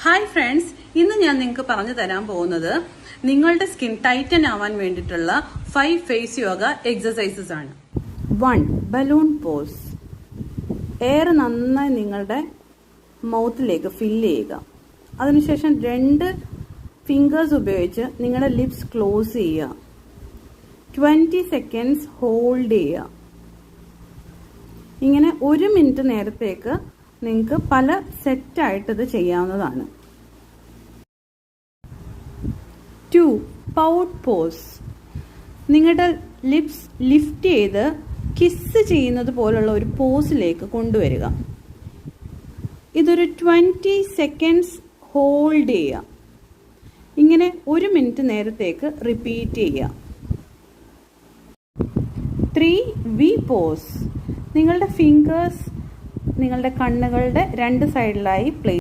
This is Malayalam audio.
ഹായ് ഫ്രണ്ട്സ്, ഇന്ന് ഞാൻ നിങ്ങൾക്ക് പറഞ്ഞു തരാൻ പോകുന്നത് നിങ്ങളുടെ സ്കിൻ ടൈറ്റൻ ആവാൻ വേണ്ടിയിട്ടുള്ള 5 ഫേസ് യോഗ എക്സസൈസസ് ആണ്. 1. Balloon pose. എയർ നന്നായി നിങ്ങളുടെ മൗത്തിലേക്ക് ഫില്ല് ചെയ്യുക. അതിനുശേഷം 2 ഫിംഗേഴ്സ് ഉപയോഗിച്ച് നിങ്ങളുടെ ലിപ്സ് ക്ലോസ് ചെയ്യുക. 20 സെക്കൻഡ്സ് ഹോൾഡ് ചെയ്യുക. ഇങ്ങനെ 1 മിനിറ്റ് നേരത്തേക്ക് നിങ്ങൾക്ക് പല സെറ്റായിട്ട് ഇത് ചെയ്യാവുന്നതാണ്. 2. Pout pose. നിങ്ങളുടെ ലിപ്സ് ലിഫ്റ്റ് ചെയ്ത് കിസ് ചെയ്യുന്നത് പോലുള്ള ഒരു പോസിലേക്ക് കൊണ്ടുവരിക. ഇതൊരു 20 സെക്കൻഡ്സ് ഹോൾഡ് ചെയ്യുക. ഇങ്ങനെ 1 മിനിറ്റ് നേരത്തേക്ക് റിപ്പീറ്റ് ചെയ്യുക. 3. V pose. നിങ്ങളുടെ ഫിംഗേഴ്സ് നിങ്ങളുടെ കണ്ണുകളുടെ 2 സൈഡിലായി പ്ലേസ്